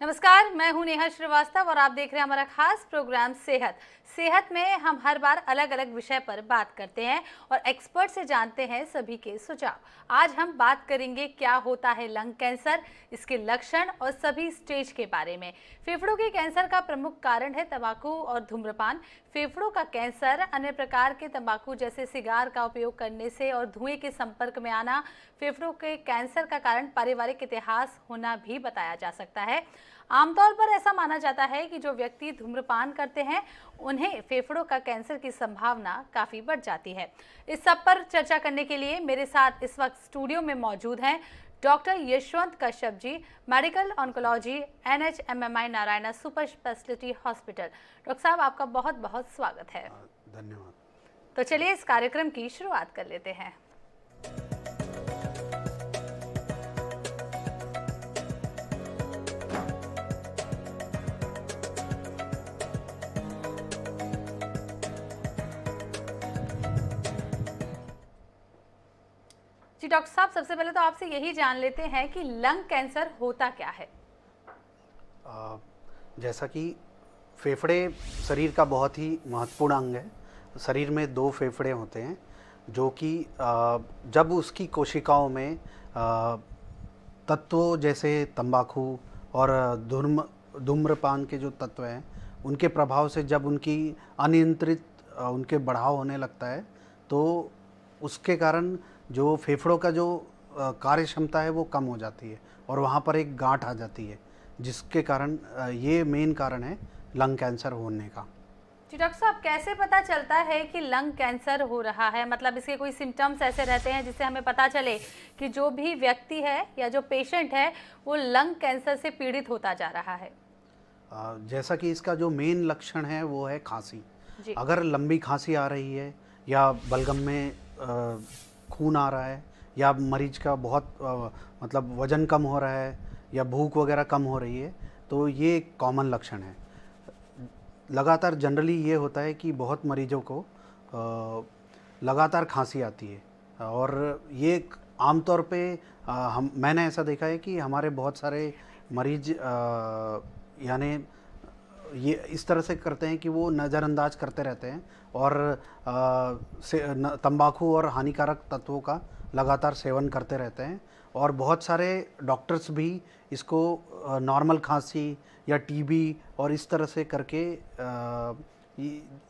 नमस्कार, मैं हूं नेहा श्रीवास्तव और आप देख रहे हैं हमारा खास प्रोग्राम सेहत में हम हर बार अलग अलग विषय पर बात करते हैं और एक्सपर्ट से जानते हैं सभी के सुझाव। आज हम बात करेंगे क्या होता है लंग कैंसर, इसके लक्षण और सभी स्टेज के बारे में। फेफड़ों के कैंसर का प्रमुख कारण है तंबाकू और धूम्रपान। फेफड़ों का कैंसर अन्य प्रकार के तंबाकू जैसे सिगार का उपयोग करने से और धुएं के संपर्क में आना फेफड़ों के कैंसर का कारण पारिवारिक इतिहास होना भी बताया जा सकता है। आमतौर पर ऐसा माना जाता है कि जो व्यक्ति धूम्रपान करते हैं उन्हें फेफड़ों का कैंसर की संभावना काफ़ी बढ़ जाती है। इस सब पर चर्चा करने के लिए मेरे साथ इस वक्त स्टूडियो में मौजूद हैं doctor Yashwant Kashyap ji, medical oncology, NHMMI Narayana super speciality hospital. Doctor साहब, आपका बहुत बहुत स्वागत है। धन्यवाद। तो चलिए इस कार्यक्रम की शुरुआत कर लेते हैं। जी डॉक्टर साहब, सबसे पहले तो आपसे यही जान लेते हैं कि लंग कैंसर होता क्या है। जैसा कि फेफड़े शरीर का बहुत ही महत्वपूर्ण अंग है। शरीर में दो फेफड़े होते हैं जो कि जब उसकी कोशिकाओं में तत्वों जैसे तंबाकू और धूम्रपान के जो तत्व हैं उनके प्रभाव से जब उनकी अनियंत्रित उनके बढ़ाव होने लगता है तो उसके कारण जो फेफड़ों का जो कार्य क्षमता है वो कम हो जाती है और वहाँ पर एक गांठ आ जाती है, जिसके कारण ये मेन कारण है लंग कैंसर होने का। जी डॉक्टर साहब, कैसे पता चलता है कि लंग कैंसर हो रहा है? मतलब इसके कोई सिम्टम्स ऐसे रहते हैं जिससे हमें पता चले कि जो भी व्यक्ति है या जो पेशेंट है वो लंग कैंसर से पीड़ित होता जा रहा है? जैसा कि इसका जो मेन लक्षण है वो है खांसी। जी। अगर लंबी खांसी आ रही है या बलगम में खून आ रहा है या मरीज का बहुत मतलब वज़न कम हो रहा है या भूख वगैरह कम हो रही है तो ये एक कॉमन लक्षण है। लगातार जनरली ये होता है कि बहुत मरीजों को लगातार खांसी आती है और ये आमतौर पे मैंने ऐसा देखा है कि हमारे बहुत सारे मरीज यानी ये इस तरह से करते हैं कि वो नज़रअंदाज करते रहते हैं और तंबाकू और हानिकारक तत्वों का लगातार सेवन करते रहते हैं और बहुत सारे डॉक्टर्स भी इसको नॉर्मल खांसी या टीबी और इस तरह से करके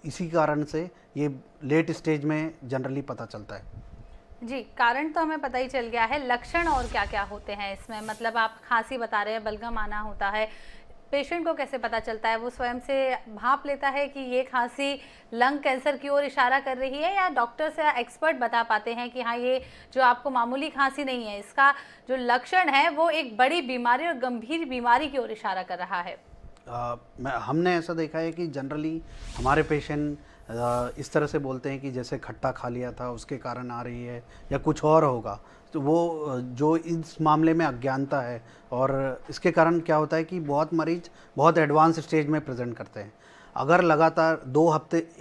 इसी कारण से ये लेट स्टेज में जनरली पता चलता है। जी, कारण तो हमें पता ही चल गया है। लक्षण और क्या क्या होते हैं इसमें? मतलब आप खांसी बता रहे हैं, बलगम आना होता है, पेशेंट को कैसे पता चलता है? वो स्वयं से भांप लेता है कि ये खांसी लंग कैंसर की ओर इशारा कर रही है, या डॉक्टर से एक्सपर्ट बता पाते हैं कि हाँ ये जो आपको मामूली खांसी नहीं है, इसका जो लक्षण है वो एक बड़ी बीमारी और गंभीर बीमारी की ओर इशारा कर रहा है? हमने ऐसा देखा है कि जनरली हमारे पेशेंट इस तरह से बोलते हैं कि जैसे खट्टा खा लिया था उसके कारण आ रही है या कुछ और होगा। तो वो जो इस मामले में अज्ञानता है और इसके कारण क्या होता है कि बहुत मरीज बहुत एडवांस स्टेज में प्रेजेंट करते हैं। अगर लगातार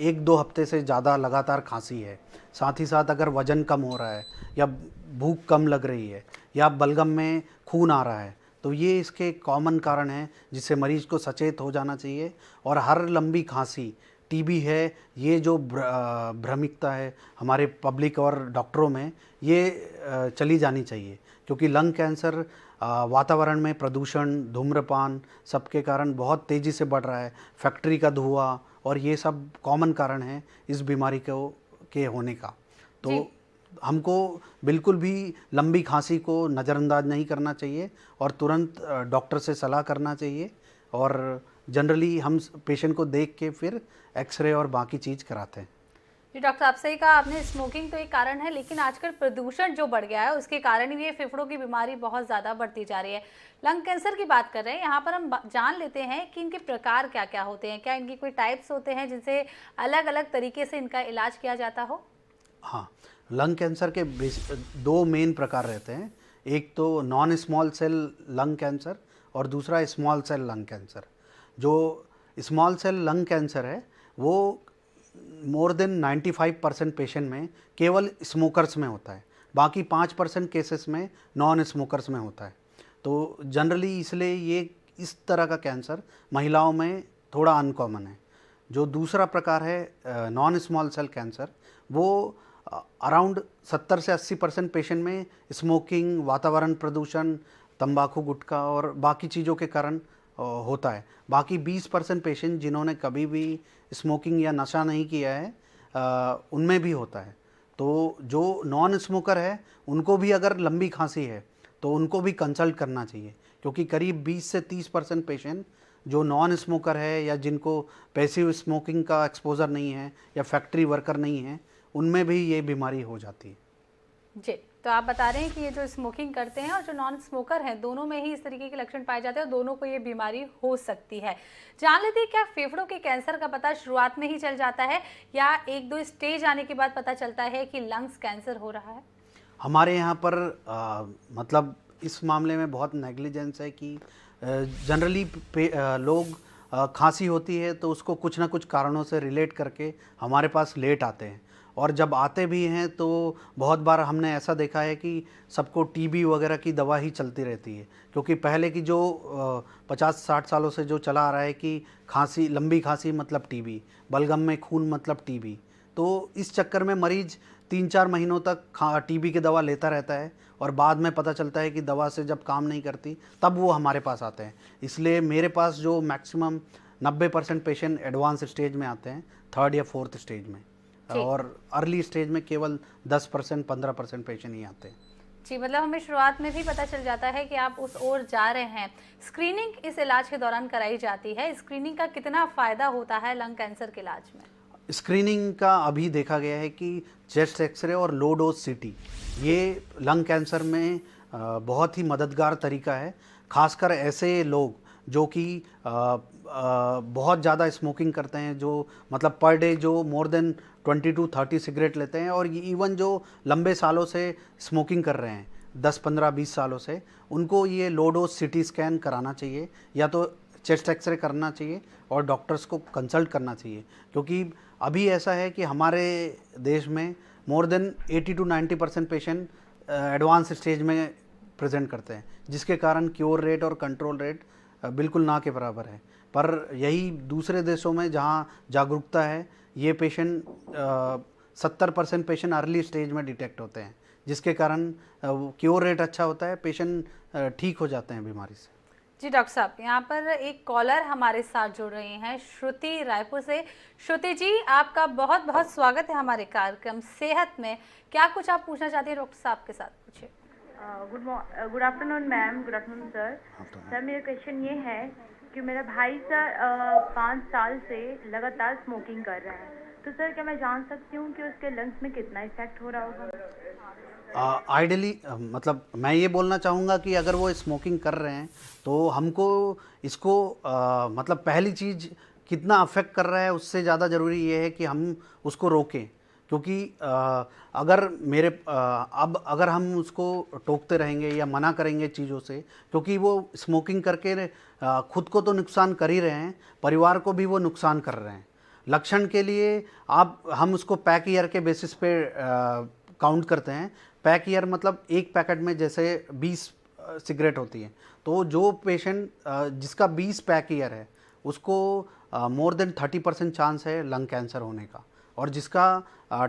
1-2 हफ्ते से ज़्यादा लगातार खांसी है, साथ ही साथ अगर वज़न कम हो रहा है या भूख कम लग रही है या बलगम में खून आ रहा है, तो ये इसके कॉमन कारण हैं जिससे मरीज को सचेत हो जाना चाहिए। और हर लंबी खांसी टीबी है, ये जो भ्रमिकता है हमारे पब्लिक और डॉक्टरों में, ये चली जानी चाहिए, क्योंकि लंग कैंसर वातावरण में प्रदूषण, धूम्रपान सबके कारण बहुत तेज़ी से बढ़ रहा है। फैक्ट्री का धुआं और ये सब कॉमन कारण है इस बीमारी के होने का। तो हमको बिल्कुल भी लंबी खांसी को नज़रअंदाज नहीं करना चाहिए और तुरंत डॉक्टर से सलाह करना चाहिए और जनरली हम पेशेंट को देख के फिर एक्सरे और बाकी चीज़ कराते हैं। जी डॉक्टर साहब, सही कहा आपने। स्मोकिंग तो एक कारण है, लेकिन आजकल प्रदूषण जो बढ़ गया है उसके कारण भी ये फेफड़ों की बीमारी बहुत ज़्यादा बढ़ती जा रही है। लंग कैंसर की बात कर रहे हैं, यहाँ पर हम जान लेते हैं कि इनके प्रकार क्या क्या होते हैं। क्या इनकी कोई टाइप्स होते हैं जिनसे अलग अलग तरीके से इनका इलाज किया जाता हो? हाँ, लंग कैंसर के दो मेन प्रकार रहते हैं। एक तो non small cell lung cancer और दूसरा स्मॉल सेल लंग कैंसर। जो स्मॉल सेल लंग कैंसर है वो मोर देन 95% पेशेंट में केवल स्मोकर्स में होता है, बाकी 5% केसेस में नॉन स्मोकर्स में होता है। तो जनरली इसलिए ये इस तरह का कैंसर महिलाओं में थोड़ा अनकॉमन है। जो दूसरा प्रकार है नॉन स्मॉल सेल कैंसर, वो अराउंड 70 से 80% पेशेंट में स्मोकिंग, वातावरण प्रदूषण, तंबाकू गुटखा और बाकी चीज़ों के कारण होता है। बाकी 20% पेशेंट जिन्होंने कभी भी स्मोकिंग या नशा नहीं किया है उनमें भी होता है। तो जो नॉन स्मोकर है उनको भी अगर लंबी खांसी है तो उनको भी कंसल्ट करना चाहिए, क्योंकि करीब 20 से 30% पेशेंट जो नॉन स्मोकर है या जिनको पैसिव स्मोकिंग का एक्सपोजर नहीं है या फैक्ट्री वर्कर नहीं है, उनमें भी ये बीमारी हो जाती है। जी, तो आप बता रहे हैं कि ये जो स्मोकिंग करते हैं और जो नॉन स्मोकर हैं, दोनों में ही इस तरीके के लक्षण पाए जाते हैं और दोनों को ये बीमारी हो सकती है। जान लेते हैं, क्या फेफड़ों के कैंसर का पता शुरुआत में ही चल जाता है या एक दो स्टेज आने के बाद पता चलता है कि लंग्स कैंसर हो रहा है? हमारे यहाँ पर मतलब इस मामले में बहुत नेग्लिजेंस है कि जनरली लोग खांसी होती है तो उसको कुछ ना कुछ कारणों से रिलेट करके हमारे पास लेट आते हैं, और जब आते भी हैं तो बहुत बार हमने ऐसा देखा है कि सबको टीबी वगैरह की दवा ही चलती रहती है, क्योंकि पहले की जो 50-60 सालों से जो चला आ रहा है कि खांसी, लंबी खांसी मतलब टीबी, बलगम में खून मतलब टीबी। तो इस चक्कर में मरीज 3-4 महीनों तक टीबी की दवा लेता रहता है और बाद में पता चलता है कि दवा से जब काम नहीं करती तब वो हमारे पास आते हैं। इसलिए मेरे पास जो मैक्सिमम 90% पेशेंट एडवांस स्टेज में आते हैं, 3rd या 4th स्टेज में, और अर्ली स्टेज में केवल 10% 15% पेशेंट ही आते हैं। जी, मतलब हमें शुरुआत में भी पता चल जाता है कि आप उस ओर जा रहे हैं। स्क्रीनिंग इस इलाज के दौरान कराई जाती है। स्क्रीनिंग का कितना फ़ायदा होता है लंग कैंसर के इलाज में? स्क्रीनिंग का अभी देखा गया है कि चेस्ट एक्सरे और लो डोज सीटी ये लंग कैंसर में बहुत ही मददगार तरीका है। खासकर ऐसे लोग जो कि बहुत ज़्यादा स्मोकिंग करते हैं, जो मतलब पर डे जो मोर देन 20 to 30 सिगरेट लेते हैं, और इवन जो लंबे सालों से स्मोकिंग कर रहे हैं 10, 15, 20 सालों से, उनको ये लो डोज सिटी स्कैन कराना चाहिए या तो चेस्ट एक्सरे करना चाहिए और डॉक्टर्स को कंसल्ट करना चाहिए। क्योंकि अभी ऐसा है कि हमारे देश में more than 80 to 90% patient advance stage में प्रेजेंट करते हैं, जिसके कारण क्योर रेट और कंट्रोल रेट बिल्कुल ना के बराबर है। पर यही दूसरे देशों में जहाँ जागरूकता है, ये पेशेंट 70% पेशेंट अर्ली स्टेज में डिटेक्ट होते हैं, जिसके कारण क्योर रेट अच्छा होता है, पेशेंट ठीक हो जाते हैं बीमारी से। जी डॉक्टर साहब, यहाँ पर एक कॉलर हमारे साथ जुड़ रही हैं, श्रुति रायपुर से। श्रुति जी, आपका बहुत बहुत स्वागत है हमारे कार्यक्रम सेहत में। क्या कुछ आप पूछना चाहती हैं डॉक्टर साहब के साथ? पूछिए। Good afternoon ma'am, good afternoon sir. Sir, मेरा क्वेश्चन ये है कि मेरा भाई सर 5 साल से लगातार स्मोकिंग कर रहा है, तो सर क्या मैं जान सकती हूँ कि उसके लंग्स में कितना इफेक्ट हो रहा होगा? आइडियली मतलब मैं ये बोलना चाहूँगा कि अगर वो स्मोकिंग कर रहे हैं तो हमको इसको मतलब पहली चीज़ कितना अफेक्ट कर रहा है उससे ज़्यादा ज़रूरी ये है कि हम उसको रोकें। क्योंकि अगर हम उसको टोकते रहेंगे या मना करेंगे चीज़ों से, क्योंकि वो स्मोकिंग करके खुद को तो नुकसान कर ही रहे हैं, परिवार को भी वो नुकसान कर रहे हैं। लक्षण के लिए हम उसको पैक ईयर के बेसिस पे काउंट करते हैं। पैक ईयर मतलब एक पैकेट में जैसे 20 सिगरेट होती है, तो जो पेशेंट जिसका 20 पैक ईयर है उसको मोर देन 30% चांस है लंग कैंसर होने का, और जिसका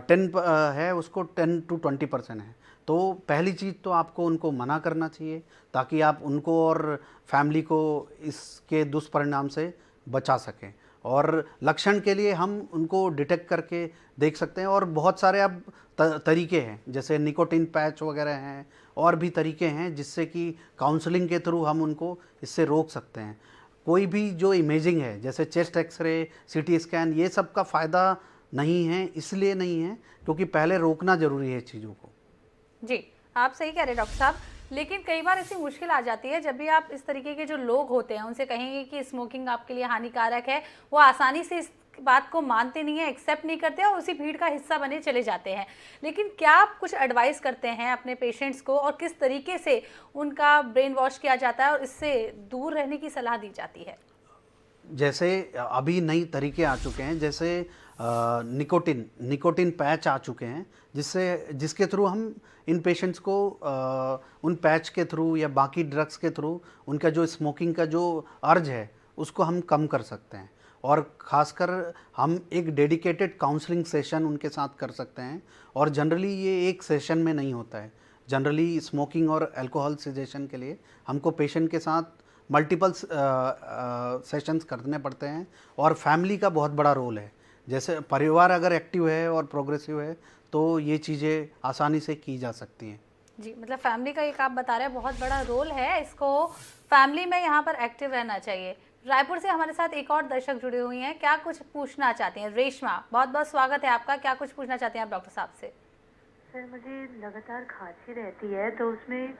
10 है उसको 10 to 20% है। तो पहली चीज़ तो आपको उनको मना करना चाहिए ताकि आप उनको और फैमिली को इसके दुष्परिणाम से बचा सकें। और लक्षण के लिए हम उनको डिटेक्ट करके देख सकते हैं, और बहुत सारे अब तरीके हैं, जैसे निकोटिन पैच वगैरह हैं, और भी तरीके हैं जिससे कि काउंसलिंग के थ्रू हम उनको इससे रोक सकते हैं। कोई भी जो इमेजिंग है जैसे चेस्ट एक्सरे, सीटी स्कैन, ये सब का फ़ायदा नहीं है, इसलिए नहीं है क्योंकि पहले रोकना ज़रूरी है चीज़ों को। जी, आप सही कह रहे हैं डॉक्टर साहब, लेकिन कई बार ऐसी मुश्किल आ जाती है जब भी आप इस तरीके के जो लोग होते हैं उनसे कहेंगे कि स्मोकिंग आपके लिए हानिकारक है, वो आसानी से इस बात को मानते नहीं है, एक्सेप्ट नहीं करते और उसी भीड़ का हिस्सा बने चले जाते हैं। लेकिन क्या आप कुछ एडवाइस करते हैं अपने पेशेंट्स को, और किस तरीके से उनका ब्रेन वॉश किया जाता है और इससे दूर रहने की सलाह दी जाती है? जैसे अभी नई तरीके आ चुके हैं, जैसे निकोटिन पैच आ चुके हैं, जिसके थ्रू हम इन पेशेंट्स को उन पैच के थ्रू या बाकी ड्रग्स के थ्रू उनका जो स्मोकिंग का जो अर्ज है उसको हम कम कर सकते हैं। और ख़ासकर हम एक डेडिकेटेड काउंसलिंग सेशन उनके साथ कर सकते हैं। और जनरली ये एक सेशन में नहीं होता है, जनरली स्मोकिंग और अल्कोहल सिजेशन के लिए हमको पेशेंट के साथ मल्टीपल सेशंस करने पड़ते हैं। और फैमिली का बहुत बड़ा रोल है, जैसे परिवार अगर एक्टिव है और प्रोग्रेसिव है तो ये चीज़ें आसानी से की जा सकती हैं। जी, मतलब फैमिली का एक आप बता रहे हैं बहुत बड़ा रोल है, इसको फैमिली में यहाँ पर एक्टिव रहना चाहिए। रायपुर से हमारे साथ एक और दर्शक जुड़े हुई हैं, क्या कुछ पूछना चाहती हैं? रेशमा, बहुत बहुत स्वागत है आपका, क्या कुछ पूछना चाहते हैं आप डॉक्टर साहब से? सर मुझे लगातार खांसी रहती है, तो उसमें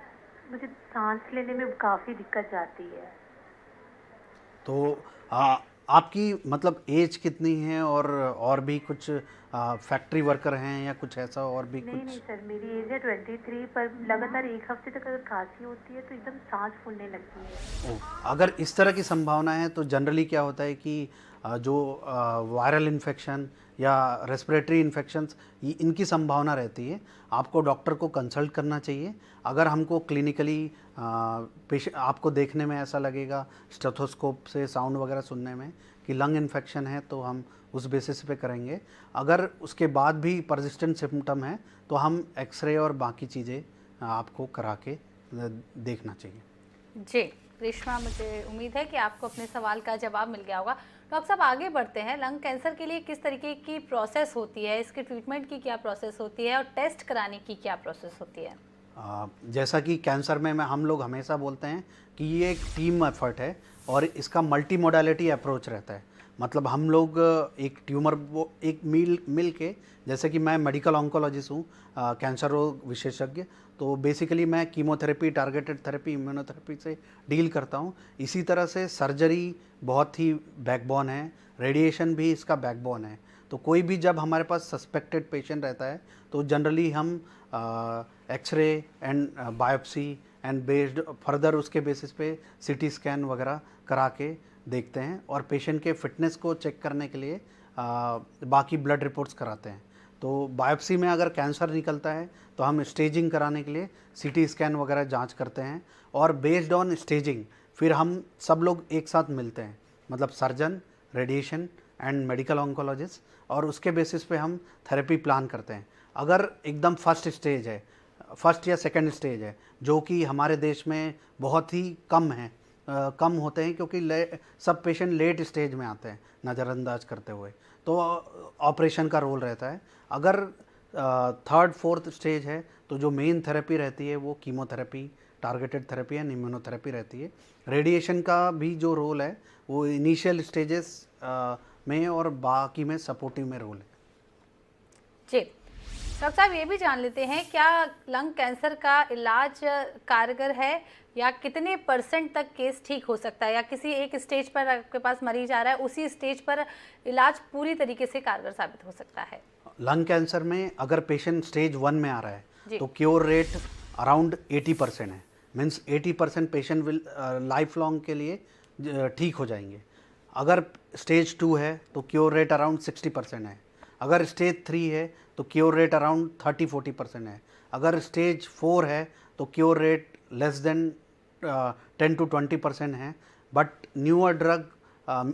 मुझे सांस लेने में काफ़ी दिक्कत जाती है। तो आपकी मतलब एज कितनी है, और भी कुछ फैक्ट्री वर्कर हैं या कुछ ऐसा और भी नहीं कुछ? नहीं सर, मेरी एज है 23, पर लगातार एक हफ्ते तक अगर खांसी होती है तो एकदम सांस फूलने लगती है। अगर इस तरह की संभावना है तो जनरली क्या होता है कि जो वायरल इन्फेक्शन या रेस्पिरेटरी इन्फेक्शंस इनकी संभावना रहती है, आपको डॉक्टर को कंसल्ट करना चाहिए। अगर हमको क्लिनिकली पेशेंट आपको देखने में ऐसा लगेगा स्टेथोस्कोप से साउंड वगैरह सुनने में कि लंग इन्फेक्शन है तो हम उस बेसिस पे करेंगे। अगर उसके बाद भी परसिस्टेंट सिम्टम है तो हम एक्सरे और बाकी चीज़ें आपको करा के देखना चाहिए। जी रेशमा, मुझे उम्मीद है कि आपको अपने सवाल का जवाब मिल गया होगा। डॉक्टर साहब आगे बढ़ते हैं, लंग कैंसर के लिए किस तरीके की प्रोसेस होती है, इसके ट्रीटमेंट की क्या प्रोसेस होती है और टेस्ट कराने की क्या प्रोसेस होती है? जैसा कि कैंसर में हम लोग हमेशा बोलते हैं कि ये एक टीम एफर्ट है और इसका मल्टी मोडालिटी अप्रोच रहता है। मतलब हम लोग एक ट्यूमर वो एक मिल के, जैसे कि मैं मेडिकल ऑन्कोलॉजिस्ट हूँ, कैंसर रोग विशेषज्ञ, तो बेसिकली मैं कीमोथेरेपी, टारगेटेड थेरेपी, इम्यूनोथेरेपी से डील करता हूँ। इसी तरह से सर्जरी बहुत ही बैकबोन है, रेडिएशन भी इसका बैकबोन है। तो कोई भी जब हमारे पास सस्पेक्टेड पेशेंट रहता है तो जनरली हम x ray and biopsy and based further उसके बेसिस पे सीटी स्कैन वगैरह करा के देखते हैं और पेशेंट के फिटनेस को चेक करने के लिए बाकी ब्लड रिपोर्ट्स कराते हैं। तो बायोप्सी में अगर कैंसर निकलता है तो हम स्टेजिंग कराने के लिए सीटी स्कैन वगैरह जांच करते हैं और बेस्ड ऑन स्टेजिंग फिर हम सब लोग एक साथ मिलते हैं, मतलब surgeon, radiation and medical oncologist, और उसके बेसिस पे हम थेरेपी प्लान करते हैं। अगर एकदम फर्स्ट स्टेज है, फर्स्ट या सेकंड स्टेज है, जो कि हमारे देश में बहुत ही कम है, कम होते हैं क्योंकि सब पेशेंट लेट स्टेज में आते हैं नज़रअंदाज करते हुए, तो ऑपरेशन का रोल रहता है। अगर थर्ड फोर्थ स्टेज है तो जो मेन थेरेपी रहती है वो chemotherapy, targeted therapy and immunotherapy रहती है। रेडिएशन का भी जो रोल है वो इनिशियल स्टेजेस में और बाकी में सपोर्टिव में रोल है। जी डॉक्टर साहब, ये भी जान लेते हैं क्या लंग कैंसर का इलाज कारगर है या कितने % तक केस ठीक हो सकता है, या किसी एक स्टेज पर आपके पास मरीज आ रहा है उसी स्टेज पर इलाज पूरी तरीके से कारगर साबित हो सकता है? लंग कैंसर में अगर पेशेंट स्टेज 1 में आ रहा है तो क्योर रेट अराउंड 80% है, means 80% patient will life long के लिए ठीक हो जाएंगे। अगर स्टेज 2 है तो क्योर रेट अराउंड 60% है। अगर स्टेज 3 है तो क्योर रेट अराउंड 30-40% है। अगर स्टेज 4 है तो cure rate less than 10 to 20% है। But newer drug,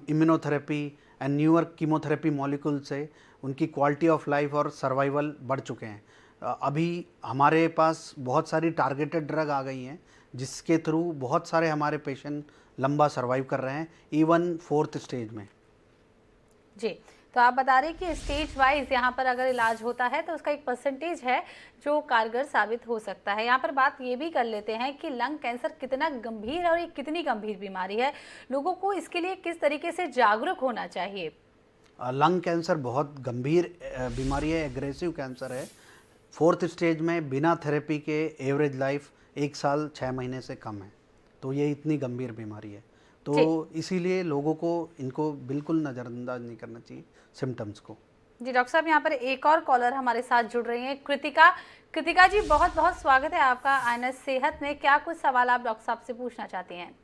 immunotherapy and newer chemotherapy molecule से उनकी क्वालिटी ऑफ लाइफ और सर्वाइवल बढ़ चुके हैं। अभी हमारे पास बहुत सारी टारगेटेड ड्रग आ गई हैं जिसके थ्रू बहुत सारे हमारे पेशेंट लंबा सर्वाइव कर रहे हैं, इवन 4th स्टेज में। जी, तो आप बता रहे हैं कि स्टेज वाइज यहाँ पर अगर इलाज होता है तो उसका एक % है जो कारगर साबित हो सकता है। यहाँ पर बात ये भी कर लेते हैं कि लंग कैंसर कितना गंभीर और ये कितनी गंभीर बीमारी है, लोगों को इसके लिए किस तरीके से जागरूक होना चाहिए? लंग कैंसर बहुत गंभीर बीमारी है, एग्रेसिव कैंसर है। 4th स्टेज में बिना थेरेपी के एवरेज लाइफ 1 साल 6 महीने से कम है, तो ये इतनी गंभीर बीमारी है। तो इसीलिए लोगों को इनको बिल्कुल नज़रअंदाज नहीं करना चाहिए सिम्टम्स को। जी डॉक्टर साहब, यहाँ पर एक और कॉलर हमारे साथ जुड़ रही हैं, कृतिका। कृतिका जी, बहुत बहुत स्वागत है आपका INS सेहत में। क्या कुछ सवाल आप डॉक्टर साहब से पूछना चाहती हैं?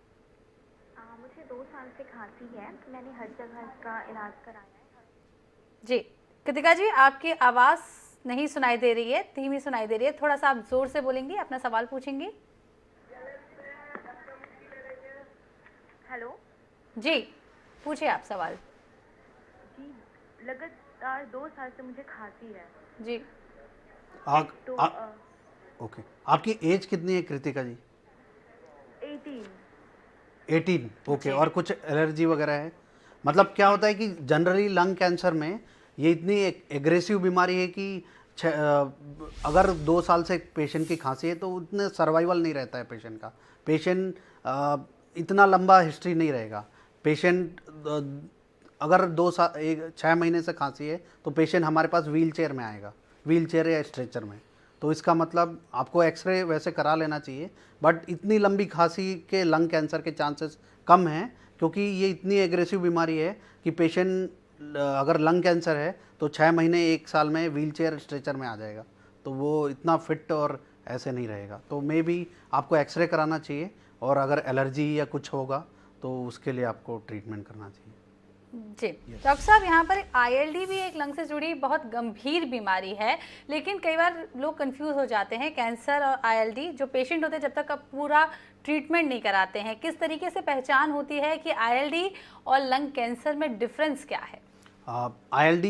मुझे 2 साल से खांसी है, तो मैंने हर जगह इसका इलाज कराया है। जी कृतिका जी, आपकी आवाज़ नहीं सुनाई दे रही है, धीमी सुनाई दे रही है, थोड़ा सा आप जोर से बोलेंगी, अपना सवाल पूछेंगी। हेलो जी पूछिए आप सवाल। जी, लगातार 2 साल से मुझे खांसी है। जी तो ओके, आपकी एज कितनी है कृतिका जी? 18। 18, ओके। जी। और कुछ एलर्जी वगैरह है? मतलब क्या होता है कि जनरली लंग कैंसर में ये इतनी एग्रेसिव बीमारी है कि अगर 2 साल से पेशेंट की खांसी है तो उतने सर्वाइवल नहीं रहता है पेशेंट का। पेशेंट इतना लंबा हिस्ट्री नहीं रहेगा। पेशेंट अगर 6 महीने से खांसी है तो पेशेंट हमारे पास व्हील चेयर में आएगा, व्हील चेयर या स्ट्रेचर में। तो इसका मतलब आपको एक्सरे वैसे करा लेना चाहिए, बट इतनी लंबी खांसी के लंग कैंसर के चांसेस कम हैं, क्योंकि ये इतनी एग्रेसिव बीमारी है कि पेशेंट अगर लंग कैंसर है तो 6 महीने 1 साल में व्हील चेयर स्ट्रेचर में आ जाएगा। तो वो इतना फिट और ऐसे नहीं रहेगा। तो मे बी आपको एक्सरे कराना चाहिए, और अगर एलर्जी या कुछ होगा तो उसके लिए आपको ट्रीटमेंट करना चाहिए। जी डॉक्टर साहब, यहाँ पर ILD भी एक लंग से जुड़ी बहुत गंभीर बीमारी है, लेकिन कई बार लोग कंफ्यूज हो जाते हैं कैंसर और ILD। जो पेशेंट होते हैं जब तक आप पूरा ट्रीटमेंट नहीं कराते हैं, किस तरीके से पहचान होती है कि ILD और लंग कैंसर में डिफरेंस क्या है? ILD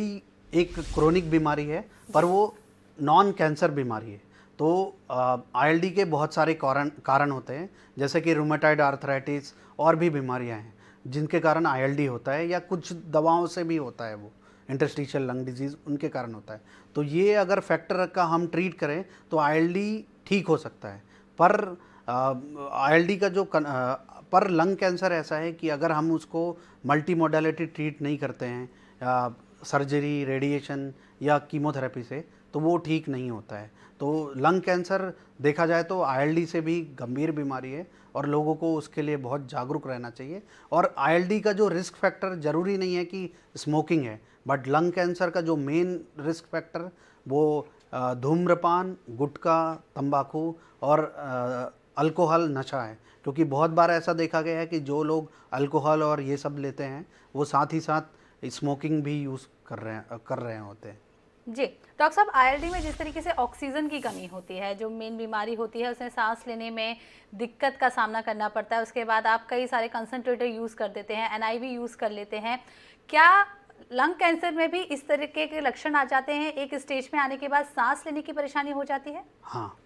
एक क्रोनिक बीमारी है, पर वो नॉन कैंसर बीमारी है। तो ILD के बहुत सारे कारण होते हैं, जैसे कि रूमेटॉइड आर्थराइटिस और भी बीमारियां हैं जिनके कारण ILD होता है, या कुछ दवाओं से भी होता है, वो इंटरस्टिशियल लंग डिजीज़ उनके कारण होता है। तो ये अगर फैक्टर का हम ट्रीट करें तो ILD ठीक हो सकता है। पर ILD का पर लंग कैंसर ऐसा है कि अगर हम उसको मल्टी मोडालिटी ट्रीट नहीं करते हैं, सर्जरी, रेडिएशन या कीमोथेरेपी से, तो वो ठीक नहीं होता है। तो लंग कैंसर देखा जाए तो ILD से भी गंभीर बीमारी है, और लोगों को उसके लिए बहुत जागरूक रहना चाहिए। और ILD का जो रिस्क फैक्टर ज़रूरी नहीं है कि स्मोकिंग है, बट लंग कैंसर का जो मेन रिस्क फैक्टर वो धूम्रपान, गुटखा, तंबाकू और अल्कोहल, नशा है। क्योंकि बहुत बार ऐसा देखा गया है कि जो लोग अल्कोहल और ये सब लेते हैं वो साथ ही साथ स्मोकिंग भी यूज़ कर रहे होते हैं। जी डॉक्टर साहब, ILD में जिस तरीके से ऑक्सीजन की कमी होती है, जो मेन बीमारी होती है, उसमें सांस लेने में दिक्कत का सामना करना पड़ता है। उसके बाद आप कई सारे कंसंट्रेटर यूज़ कर देते हैं, NIV यूज़ कर लेते हैं। क्या लंग कैंसर में भी इस तरीके के लक्षण आ जाते हैं, एक स्टेज में आने के बाद सांस लेने की परेशानी हो जाती है? हाँ,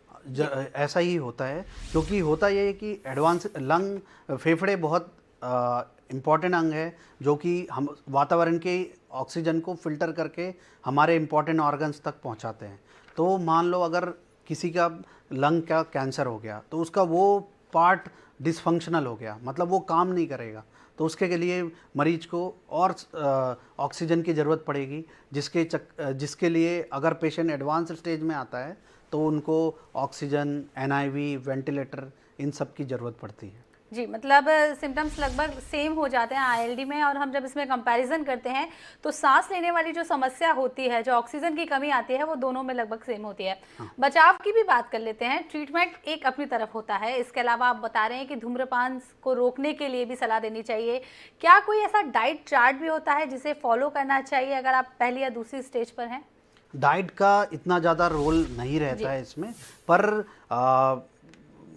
ऐसा ही होता है, क्योंकि होता ये है कि एडवांस लंग, फेफड़े बहुत इम्पॉर्टेंट अंग है, जो कि हम वातावरण के ऑक्सीजन को फिल्टर करके हमारे इम्पॉर्टेंट ऑर्गन्स तक पहुंचाते हैं। तो मान लो अगर किसी का लंग का कैंसर हो गया तो उसका वो पार्ट डिसफंक्शनल हो गया, मतलब वो काम नहीं करेगा। तो उसके लिए मरीज को और ऑक्सीजन की ज़रूरत पड़ेगी, जिसके लिए अगर पेशेंट एडवांस स्टेज में आता है तो उनको ऑक्सीजन, NIV, वेंटिलेटर, इन सब की ज़रूरत पड़ती है। जी, मतलब सिम्टम्स लगभग सेम हो जाते हैं ILD में, और हम जब इसमें कंपैरिजन करते हैं तो सांस लेने वाली जो समस्या होती है, जो ऑक्सीजन की कमी आती है, वो दोनों में लगभग सेम होती है। बचाव की भी बात कर लेते हैं। ट्रीटमेंट एक अपनी तरफ होता है, इसके अलावा आप बता रहे हैं कि धूम्रपान को रोकने के लिए भी सलाह देनी चाहिए। क्या कोई ऐसा डाइट चार्ट भी होता है जिसे फॉलो करना चाहिए अगर आप पहली या दूसरी स्टेज पर हैं? डाइट का इतना ज़्यादा रोल नहीं रहता है इसमें, पर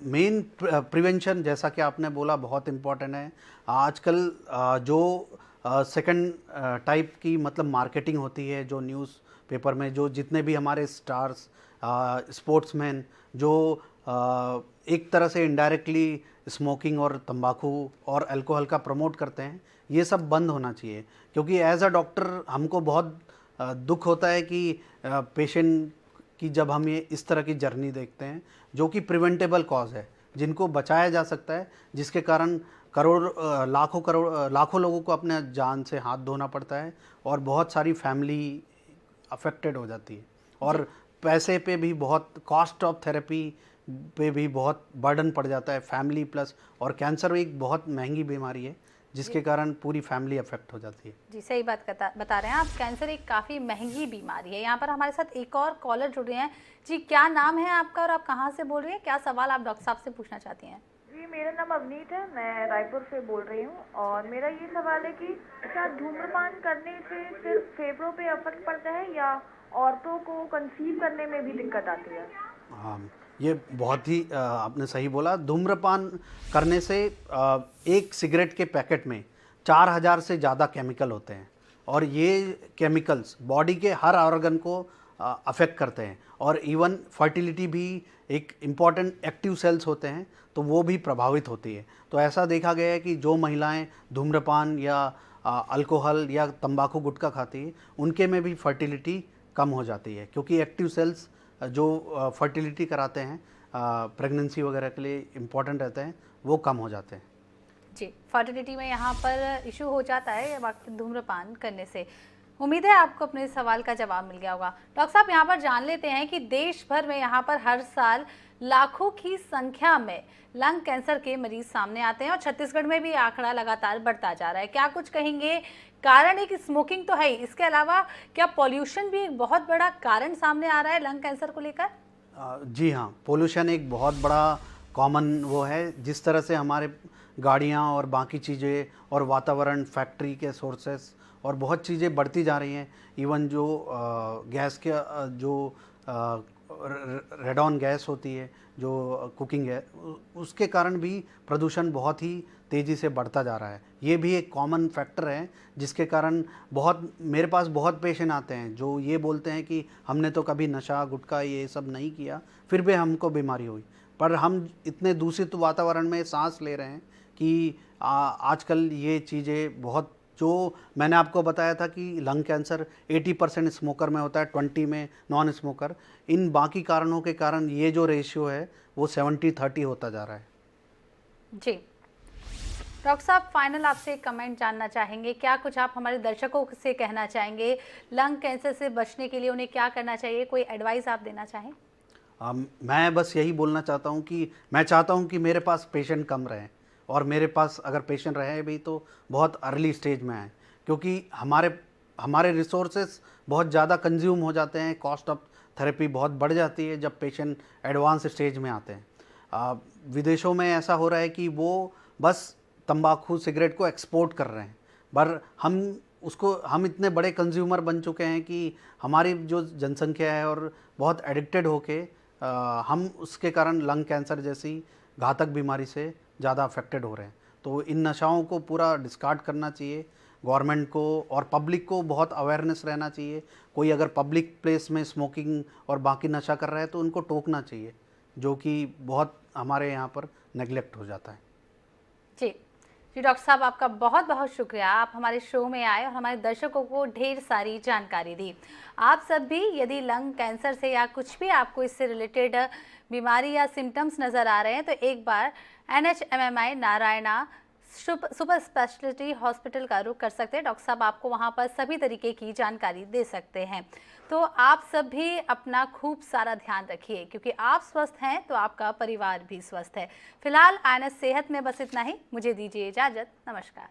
मेन प्रिवेंशन, जैसा कि आपने बोला, बहुत इम्पॉर्टेंट है। आजकल जो सेकंड टाइप की मतलब मार्केटिंग होती है, जो न्यूज़ पेपर में जो जितने भी हमारे स्टार्स, स्पोर्ट्समैन जो एक तरह से इनडायरेक्टली स्मोकिंग और तंबाकू और अल्कोहल का प्रमोट करते हैं, ये सब बंद होना चाहिए। क्योंकि एज अ डॉक्टर हमको बहुत दुख होता है कि पेशेंट की जब हम ये इस तरह की जर्नी देखते हैं जो कि प्रिवेंटेबल कॉज है, जिनको बचाया जा सकता है, जिसके कारण लाखों लोगों को अपने जान से हाथ धोना पड़ता है, और बहुत सारी फैमिली अफेक्टेड हो जाती है, और पैसे पे भी बहुत, कॉस्ट ऑफ थेरेपी पे भी बहुत बर्डन पड़ जाता है फैमिली प्लस। और कैंसर एक बहुत महंगी बीमारी है जिसके कारण पूरी फैमिली अफेक्ट हो जाती है। जी सही बात बता रहे हैं आप। कैंसर एक काफ़ी महंगी बीमारी है। यहाँ पर हमारे साथ एक और कॉलर जुड़े हैं। जी, क्या नाम है आपका और आप कहाँ से बोल रही हैं? क्या सवाल आप डॉक्टर साहब से पूछना चाहती हैं? जी, मेरा नाम अवनीत है, मैं रायपुर से बोल रही हूँ और मेरा ये सवाल है कि क्या धूम्रपान करने से सिर्फ फेफड़ों पे इफेक्ट पड़ता है या औरतों को कंसीव करने में भी दिक्कत आती है? हाँ, ये बहुत ही आपने सही बोला। धूम्रपान करने से एक सिगरेट के पैकेट में 4000 से ज़्यादा केमिकल होते हैं और ये केमिकल्स बॉडी के हर ऑर्गन को अफेक्ट करते हैं और इवन फर्टिलिटी भी एक इम्पॉर्टेंट एक्टिव सेल्स होते हैं तो वो भी प्रभावित होती है। तो ऐसा देखा गया है कि जो महिलाएं धूम्रपान या अल्कोहल या तंबाकू गुटखा खाती है उनके में भी फर्टिलिटी कम हो जाती है, क्योंकि एक्टिव सेल्स जो फर्टिलिटी कराते हैं प्रेगनेंसी वगैरह के लिए इम्पॉर्टेंट रहते हैं वो कम हो जाते हैं। जी, फर्टिलिटी में यहाँ पर इशू हो जाता है वक्त धूम्रपान करने से। उम्मीद है आपको अपने सवाल का जवाब मिल गया होगा। डॉक्टर साहब, यहाँ पर जान लेते हैं कि देश भर में यहाँ पर हर साल लाखों की संख्या में लंग कैंसर के मरीज सामने आते हैं और छत्तीसगढ़ में भी आंकड़ा लगातार बढ़ता जा रहा है। क्या कुछ कहेंगे? कारण है कि स्मोकिंग तो है ही, इसके अलावा क्या पॉल्यूशन भी एक बहुत बड़ा कारण सामने आ रहा है लंग कैंसर को लेकर? जी हाँ, पोल्यूशन एक बहुत बड़ा कॉमन वो है। जिस तरह से हमारे गाड़ियाँ और बाकी चीज़ें और वातावरण, फैक्ट्री के सोर्सेस और बहुत चीज़ें बढ़ती जा रही हैं। इवन जो गैस के जो रेडॉन गैस होती है जो कुकिंग है उसके कारण भी प्रदूषण बहुत ही तेज़ी से बढ़ता जा रहा है। ये भी एक कॉमन फैक्टर है जिसके कारण मेरे पास बहुत पेशेंट आते हैं जो ये बोलते हैं कि हमने तो कभी नशा गुटखा ये सब नहीं किया फिर भी हमको बीमारी हुई। पर हम इतने दूषित वातावरण में सांस ले रहे हैं कि आजकल ये चीज़ें बहुत, जो मैंने आपको बताया था कि लंग कैंसर 80% स्मोकर में होता है, 20 में नॉन स्मोकर। इन बाकी कारणों के कारण ये जो रेशियो है वो 70-30 होता जा रहा है। जी डॉक्टर साहब, फाइनल आपसे एक कमेंट जानना चाहेंगे। क्या कुछ आप हमारे दर्शकों से कहना चाहेंगे? लंग कैंसर से बचने के लिए उन्हें क्या करना चाहिए? कोई एडवाइस आप देना चाहें? मैं बस यही बोलना चाहता हूँ कि मैं चाहता हूँ कि मेरे पास पेशेंट कम रहें और मेरे पास अगर पेशेंट रहे भी तो बहुत अर्ली स्टेज में आए, क्योंकि हमारे रिसोर्सेस बहुत ज़्यादा कंज्यूम हो जाते हैं। कॉस्ट ऑफ थेरेपी बहुत बढ़ जाती है जब पेशेंट एडवांस स्टेज में आते हैं। विदेशों में ऐसा हो रहा है कि वो बस तंबाकू सिगरेट को एक्सपोर्ट कर रहे हैं, पर हम इतने बड़े कंज्यूमर बन चुके हैं कि हमारी जो जनसंख्या है और बहुत एडिक्टेड होके हम उसके कारण लंग कैंसर जैसी घातक बीमारी से ज़्यादा अफेक्टेड हो रहे हैं। तो इन नशाओं को पूरा डिस्कार्ड करना चाहिए। गवर्नमेंट को और पब्लिक को बहुत अवेयरनेस रहना चाहिए। कोई अगर पब्लिक प्लेस में स्मोकिंग और बाकी नशा कर रहा है तो उनको टोकना चाहिए, जो कि बहुत हमारे यहाँ पर नेग्लेक्ट हो जाता है। जी डॉक्टर साहब, आपका बहुत बहुत शुक्रिया। आप हमारे शो में आए और हमारे दर्शकों को ढेर सारी जानकारी दी। आप सब भी यदि लंग कैंसर से या कुछ भी आपको इससे रिलेटेड बीमारी या सिम्टम्स नज़र आ रहे हैं तो एक बार NHMMI Narayana super speciality hospital का रुख कर सकते हैं। डॉक्टर साहब आपको वहां पर सभी तरीके की जानकारी दे सकते हैं। तो आप सब भी अपना खूब सारा ध्यान रखिए, क्योंकि आप स्वस्थ हैं तो आपका परिवार भी स्वस्थ है। फिलहाल INS सेहत में बस इतना ही। मुझे दीजिए इजाज़त। नमस्कार।